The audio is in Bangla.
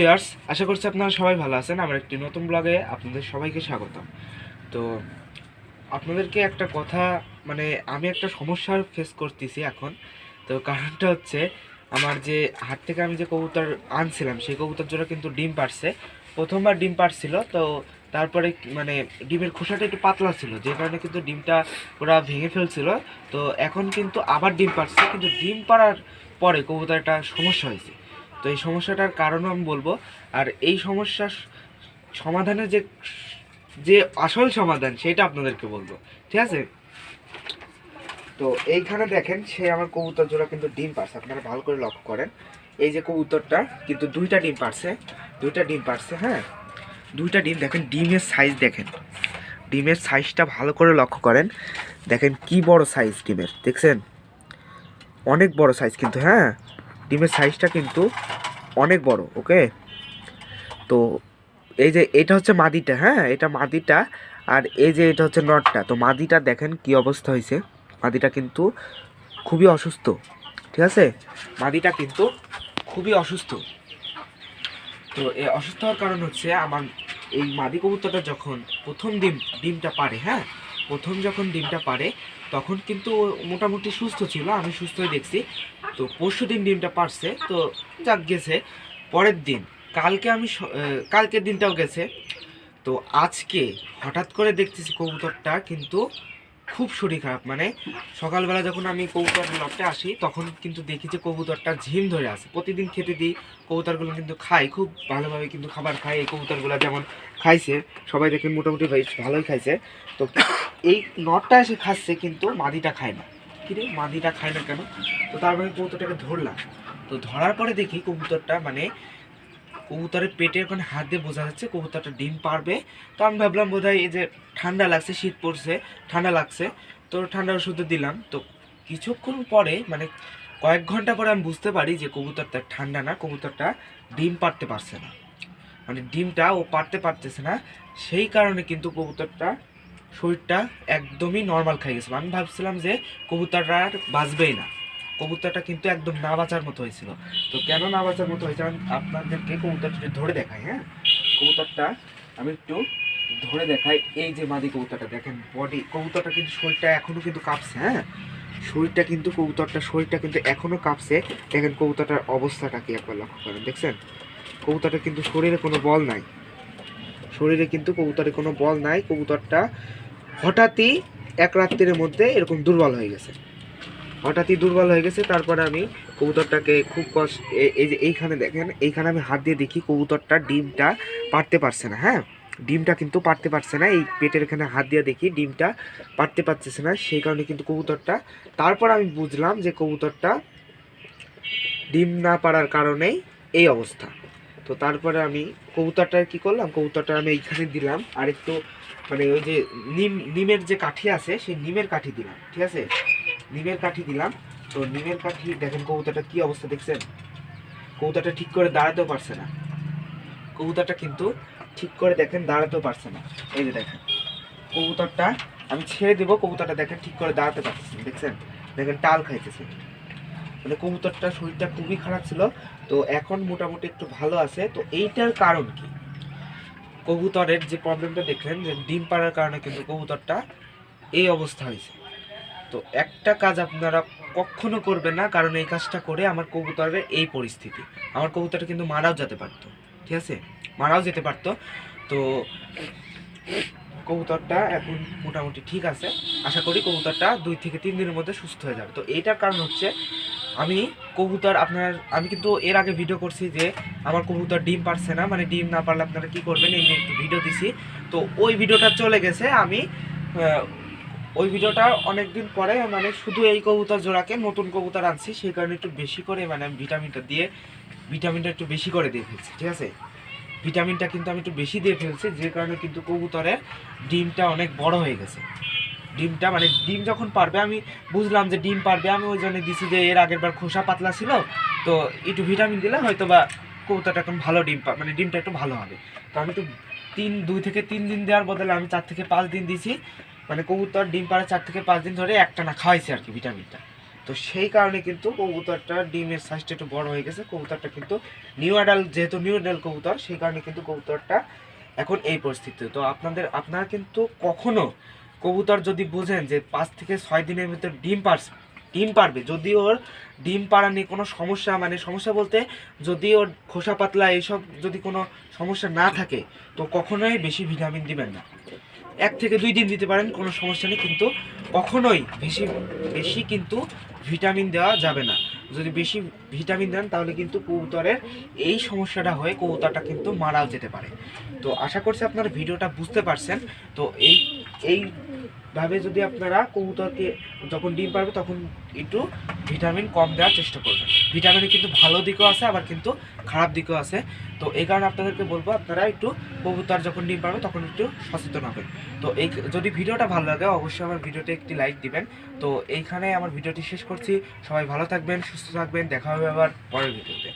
ভিউয়ার্স, আশা করছি আপনারা সবাই ভালো আছেন। আমার একটি নতুন ব্লগে আপনাদের সবাইকে স্বাগতম। তো আপনাদেরকে একটা কথা, মানে আমি একটা সমস্যার ফেস করতেছি এখন। তো কারণটা হচ্ছে, আমার যে হাট থেকে আমি যে কবুতর আনছিলাম সেই কবুতর জোড়া কিন্তু ডিম পারছে। প্রথমবার ডিম পারছিল, তো তারপরে মানে ডিমের খোসাটা একটু পাতলা ছিল, যে কারণে কিন্তু ডিমটা ওরা ভেঙে ফেলছিল। তো এখন কিন্তু আবার ডিম পারছে, কিন্তু ডিম পাড়ার পরে কবুতরটা সমস্যা হয়েছে। তো এই সমস্যাটার কারণও আমি বলবো, আর এই সমস্যার সমাধানের যে যে আসল সমাধান সেটা আপনাদেরকে বলবো, ঠিক আছে? তো এইখানে দেখেন, সে আমার কবুতর জোড়া কিন্তু ডিম পারছে, আপনারা ভালো করে লক্ষ্য করেন। এই যে কবুতরটা কিন্তু দুইটা ডিম পারছে, হ্যাঁ, দুইটা ডিম। দেখেন ডিমের সাইজ, দেখেন ডিমের সাইজটা ভালো করে লক্ষ্য করেন। দেখেন কি বড় সাইজ ডিমের, দেখছেন? অনেক বড় সাইজ কিন্তু, হ্যাঁ, ডিমের সাইজটা কিন্তু অনেক বড়। ওকে, তো এই যে এটা হচ্ছে মাদিটা, হ্যাঁ, এটা মাদিটা। আর এই যে এটা হচ্ছে নটটা। তো মাদিটা দেখেন কি অবস্থা হয়েছে। মাদিটা কিন্তু খুবই অসুস্থ, ঠিক আছে? মাদিটা কিন্তু খুবই অসুস্থ। তো এই অসুস্থ হওয়ার কারণ হচ্ছে, আমার এই মাদি কবুতরটা যখন প্রথম ডিমটা পারে, হ্যাঁ, প্রথম যখন ডিমটা পারে তখন কিন্তু ও মোটামুটি সুস্থ ছিল, আমি সুস্থই দেখছি। তো পরশু দিন ডিমটা পারছে, তো যাক গেছে। পরের দিন, কালকের দিনটাও গেছে। তো আজকে হঠাৎ করে দেখতেছি কবুতরটা কিন্তু খুব শরীর খারাপ। মানে সকালবেলা যখন আমি কবুতর লটে আসি তখন কিন্তু দেখি যে কবুতরটা ঝিম ধরে আছে। প্রতিদিন খেতে দিই, কবুতরগুলো কিন্তু খায় খুব ভালোভাবে, কিন্তু খাবার খায়। এই কবুতরগুলো যেমন খাইছে, সবাই দেখে মোটামুটি ভালোই খাইছে। তো এই নটটা এসে খাচ্ছে, কিন্তু মাদিটা খায় না। কিরে, মাদিটা খায় না কেন? তো তারপরে কবুতরটাকে ধরলাম। তো ধরার পরে দেখি কবুতরটা, মানে কবুতরের পেটে ওখানে হাত দিয়ে বোঝা যাচ্ছে কবুতরটা ডিম পারবে। তো আমি ভাবলাম বোধহয় এই যে ঠান্ডা লাগছে, শীত পড়ছে, ঠান্ডা লাগছে, তো ঠান্ডা ওষুধ দিলাম। তো কিছুক্ষণ পরে, মানে কয়েক ঘন্টা পরে আমি বুঝতে পারি যে কবুতরটা ঠান্ডা না, কবুতরটা ডিম পারতে পারছে না। মানে ডিমটা ও পারতে পারতেছে না, সেই কারণে কিন্তু কবুতরটা শরীরটা একদমই নর্মাল খাই গেছিল। আমি ভাবছিলাম যে কবুতরটা আর বাঁচবেই না। কবুতরটা কিন্তু একদম না বাঁচার মতো হয়েছিল। তো কেন না বাঁচার মতো হয়েছে, আমি আপনাদেরকে কবুতরটা ধরে দেখাই, হ্যাঁ, কবুতরটা আমি একটু ধরে দেখাই। এই যে মাদি কবুতরটা দেখেন, কবুতরটা কিন্তু শরীরটা এখনো কিন্তু কাঁপছে, হ্যাঁ, শরীরটা কিন্তু এখনো কাঁপছে। দেখেন কবুতরটার অবস্থাটা কি, একবার লক্ষ্য করেন, দেখছেন? কবুতরটা কিন্তু শরীরে কোনো বল নাই, কবুতরটা হঠাৎই এক রাত্রির মধ্যে এরকম দুর্বল হয়ে গেছে, তারপরে আমি কবুতরটাকে খুব কষ্ট, এই যে এইখানে দেখেন, এইখানে আমি হাত দিয়ে দেখি কবুতরটা ডিমটা পারতে পারছে না, হ্যাঁ, ডিমটা কিন্তু পারতে পারছে না। এই পেটের এখানে হাত দিয়ে দেখি ডিমটা পারতে পারতেছে না, সেই কারণে কিন্তু কবুতরটা, তারপর আমি বুঝলাম যে কবুতরটা ডিম না পারার কারণেই এই অবস্থা। তো তারপরে আমি কবুতরটা কি করলাম, কবুতরটা আমি এইখানে দিলাম, আর একটু মানে ওই যে নিমের যে কাঠি আছে সেই নিমের কাঠি দিলাম, ঠিক আছে? নিমের কাঠি দিলাম। তো নিমের কাঠি, দেখেন কবুতরটা কি অবস্থা, দেখছেন? কবুতরটা ঠিক করে দাঁড়াতেও পারছে না, কবুতরটা কিন্তু ঠিক করে দেখেন দাঁড়াতেও পারছে না। এই যে দেখেন কবুতরটা, আমি ছেড়ে দেবো, কবুতরটা দেখেন ঠিক করে দাঁড়াতে পারতেছে না, দেখছেন? দেখেন টাল খাইতেছে। মানে কবুতরটা শরীরটা খুবই খারাপ ছিল, তো এখন মোটামুটি একটু ভালো আছে। তো এইটার কারণ কি? কবুতরের যে প্রবলেমটা দেখলেন, যে ডিম পাড়ার কারণে কিন্তু কবুতরটা এই অবস্থা হয়েছে। তো একটা কাজ আপনারা কখনো করবেন না, কারণ এই কাজটা করে আমার কবুতরের এই পরিস্থিতি। আমার কবুতরটা কিন্তু মারাও যেতে পারতো, ঠিক আছে, মারাও যেতে পারতো। তো কবুতরটা এখন মোটামুটি ঠিক আছে। আশা করি কবুতরটা 2 থেকে 3 দিনের মধ্যে সুস্থ হয়ে যাবে। তো এইটার কারণ হচ্ছে, আমি আমি কিন্তু এর আগে ভিডিও করছি যে আমার কবুতর ডিম পারছে না, মানে ডিম না পারলে আপনারা কি করবেন, এই নিয়ে একটু ভিডিও দিছি। তো ওই ভিডিওটা চলে গেছে, আমি ওই ভিডিওটা অনেকদিন পরে, মানে শুধু এই কবুতর জোড়াকে নতুন কবুতর আনছি, সেই কারণে একটু বেশি করে, মানে আমি ভিটামিনটা একটু বেশি করে দিয়ে ফেলছি, ঠিক আছে? ভিটামিনটা কিন্তু আমি একটু বেশি দিয়ে ফেলছি, যে কারণে কিন্তু কবুতরের ডিমটা অনেক বড় হয়ে গেছে। ডিমটা, মানে ডিম যখন পারবে, আমি বুঝলাম যে ডিম পারবে, আমি ওই জন্য দিছি যে এর আগের বার খোসা পাতলা ছিল, তো একটু ভিটামিন দিলে হয়তো বা কবুতরটা এখন ভালো মানে ডিমটা একটু ভালো হবে। তো আমি একটু 2 থেকে 3 দিন দেওয়ার বদলে আমি 4 থেকে 5 দিন দিছি। মানে কবুতর ডিম পাড়ে 4 থেকে 5 দিন ধরে একটা না খাওয়াইছি আর কি ভিটামিনটা। তো সেই কারণে কিন্তু কবুতরটা ডিমের সাইজটা একটু বড় হয়ে গেছে। কবুতরটা কিন্তু নিউ অ্যাডাল্ট, যেহেতু নিউ অ্যাডাল্ট কবুতর, সেই কারণে কিন্তু কবুতরটা এখন এই পরিস্থিতি। তো আপনারা কিন্তু কখনো কবুতর যদি বুঝেন যে 5 থেকে 6 দিনের ভিতর ডিম পারবে, যদি ওর ডিম পাড়া নিয়ে কোনো সমস্যা, মানে সমস্যা বলতে যদি ওর খোসা পাতলা এইসব যদি কোনো সমস্যা না থাকে, তো কখনোই বেশি ভিটামিন দিবেন না। 1 থেকে 2 দিন দিতে পারেন, কোনো সমস্যা নেই, কিন্তু কখনোই বেশি বেশি কিন্তু ভিটামিন দেওয়া যাবে না। যদি বেশি ভিটামিন দেন তাহলে কিন্তু কবুতরের এই সমস্যাটা হয়ে কবুতরটা কিন্তু মারাও যেতে পারে। তো আশা করছি আপনারা ভিডিওটা বুঝতে পারছেন। তো এইভাবে যদি আপনারা কবুতরকে যখন ডিম পারবে তখন একটু ভিটামিন কম দেওয়ার চেষ্টা করবেন। ভিটামিনে কিন্তু ভালো দিকও আছে, আবার কিন্তু খারাপ দিকও আছে। তো এই কারণে আপনাদেরকে বলবো আপনারা একটু কবুতর যখন ডিম পারবে তখন একটু সচেতন হবেন। তো এই যদি ভিডিওটা ভালো লাগে অবশ্যই আমার ভিডিওতে একটি লাইক দিবেন। তো এইখানে আমার ভিডিওটি শেষ করছি। সবাই ভালো থাকবেন, সুস্থ থাকবেন, দেখা হবে আবার পরের ভিডিওতে।